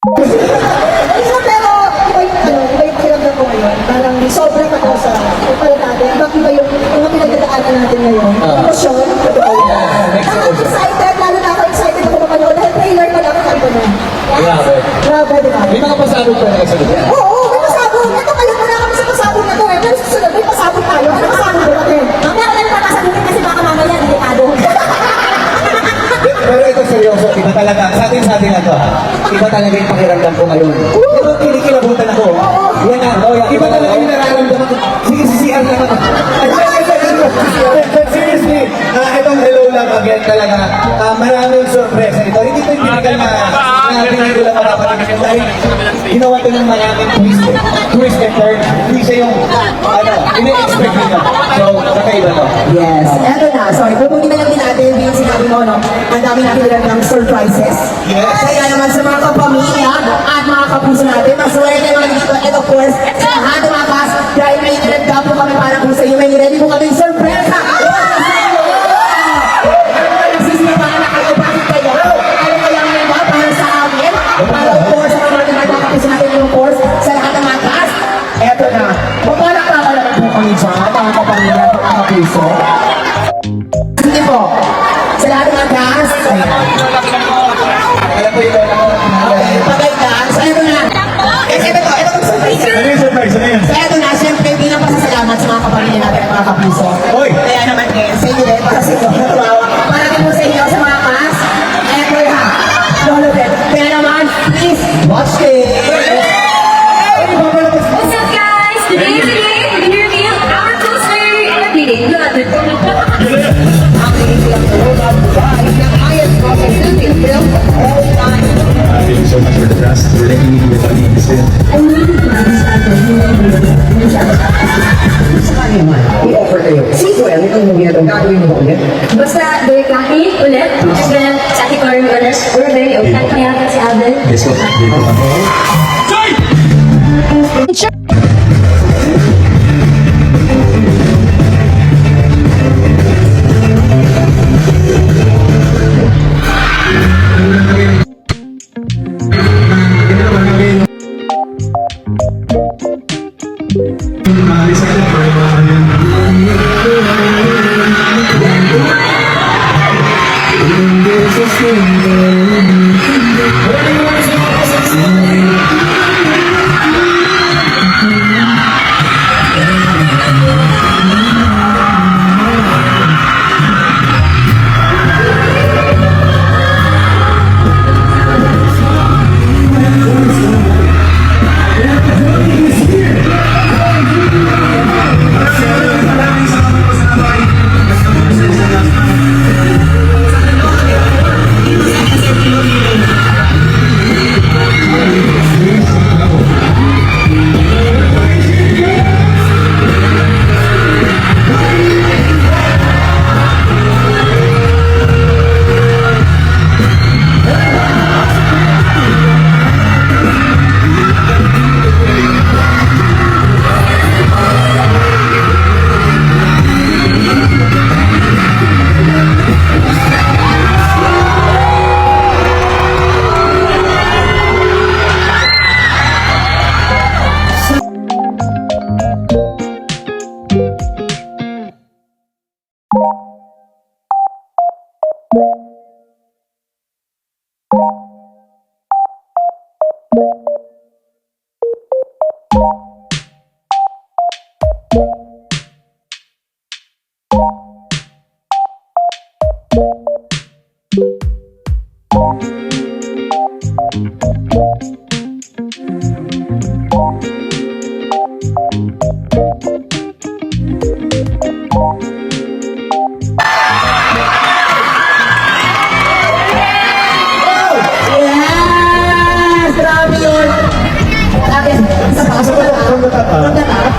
Pero iba yung pakiramdam ko ngayon. Parang sobrang ako sa pala natin. Iba yung mga pinagdadaanan natin ngayon. Emosyon. Ako excited. Lalo na ako excited ako mapanood. Dahil trailer pa lang ako na. Grabe. Grabe, di ba? May mga pasabog pa na sa lugar. Oo, may pasabog. Ito kayo na kami sa pasabog na to eh. Pero susunod, may pasabog tayo. Ano pasabog ba natin? Mamaya ka lang papasagutin kasi baka mamaya delikado. Pero ito seryoso, iba talaga. Sa atin na to ha. Iba talaga yung pakiramdam ko ngayon. Pero kinikilabutan ako. Yan na. Iba talaga yung nararamdaman ko. Sige, CR lang ako. But seriously, itong hello lang again talaga. Maraming sorpresa ito. Hindi ito yung pinakal na hindi ko lang mapapalimutan. Dahil ginawa ito ng maraming twist and turn. Hindi siya yung, ini-expect nila. So, kakaiba to. Yes, eto na. Sorry, pupunin na lang din natin yung sinabi mo, no? Ang dami natin nila ng surprises. Yes. Kaya naman sa mga kapamilya at mga kapuso natin, maswerte tayo mga dito. And of course, sa lahat ng mga kas, dahil may nilagda po kami para po sa inyo, may ready po kami surpresa. Nagsisipahan na kayo, bakit kayo? Ano kaya nga ba para sa amin? Para of course, sa mga kapuso natin, of course, sa lahat ng mga kas. Eto na. Magpalakpakan naman po kami dyan, mga kapamilya at mga kapuso. Sige po. Sa lahat ng mga gas. Alam ko ito lang. Okay, pagay gas. So, ito na. Ito surprise. Ano yung surprise? Ano yun? So, ito na. Siyempre, bilang pasasalamat sa mga kapamilya natin at mga kapuso. Hoy! Kaya naman din, sa inyo din, para sa inyo. Para din po sa inyo, sa mga gas. Ito na. Lolo din. Kaya naman, please, watch this. What's up, guys? Today is the day we're going to reveal our poster and the meeting. Thank you so much for the trust. We're letting you do it on the instant. I-offer kayo. Sequel, itong movie na ito, gagawin mo ba ulit? Basta, Derek Lucky, ulit. And then, sa Ate Cory ulit. We're very open. Kaya ka si Alden. Yes, so, dito kami.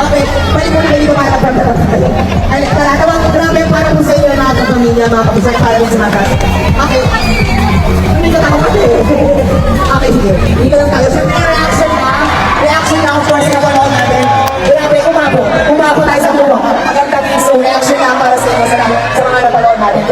Okay, balik mo na kayo para ay, tara, tawag grabe para po sa inyo mga kapamilya, mga kapisay, para po sa mga gas. Okay. Hindi ka ako kasi. Okay, sige. Hindi ka lang tayo. Siyempre, reaction na of course na panood natin. Grabe, umabo tayo sa buwa. Magandang iso, reaction na para sa inyo sa mga napanood natin.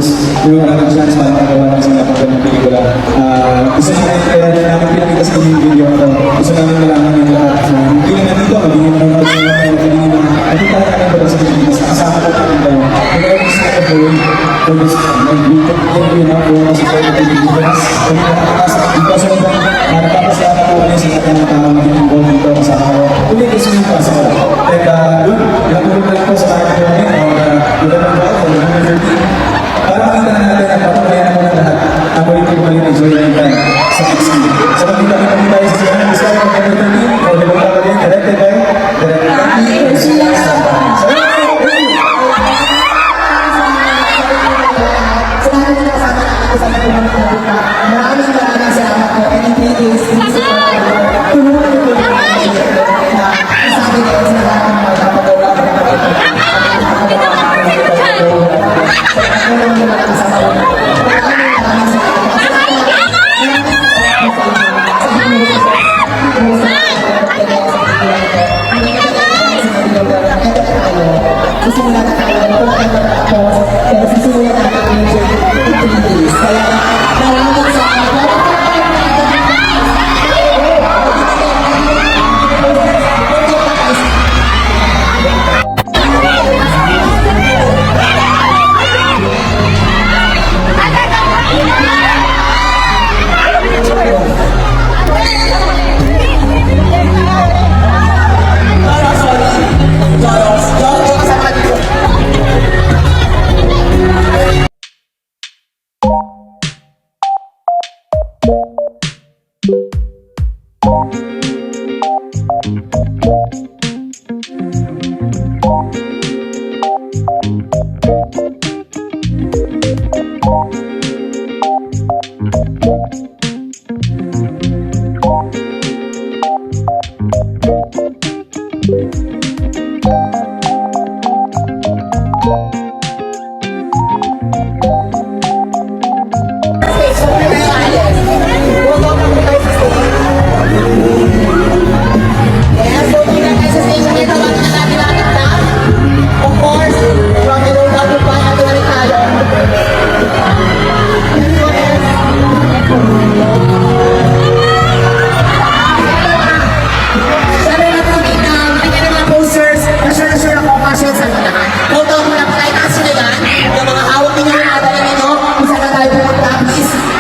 is ginawa natin chance para magawa ng isang napagandang pelikula. Isa sa kaya namin pinakita sa inyo yung video ko. Gusto namin malaman yung lahat na hindi lang nandito, magiging normal sa mga kayo, magiging mga nakita natin ba sa Pilipinas, kasama ko natin kayo. Ito ay gusto ko po for this nag-video na po kasi kayo ng Pilipinas. Kami nakakasa, because of that, natapos lahat ako wala sa atin ng tao magiging involved dito kasama ko. Ulit is yung possible. And yun, natulog na lang po sa akin namin, kita ng ba, for 130. Para makita na natin ang patunayan mo ng lahat. Ako rin po rin enjoy na yung sa next video. So magkita-kita po tayo sa Sinan Vizcaya ng 130. O di ba ka rin, directed by Maraming salamat po. And in 3 days, tulungan niyo po namin. Sabi ko sa lahat ng mga kapagawa. Susimula na tayo ng pagkakatapos. Pero susimula na tayo ng 3 days. Kaya maraming salamat.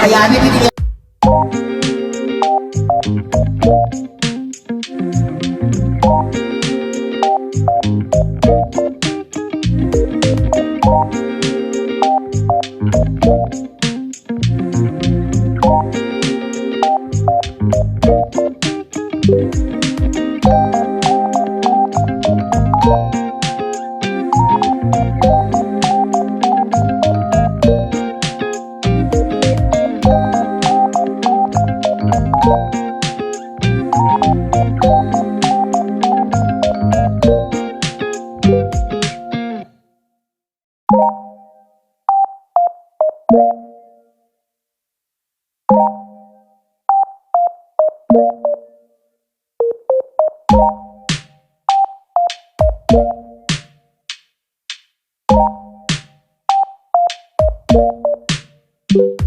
Kaya bibigyan you.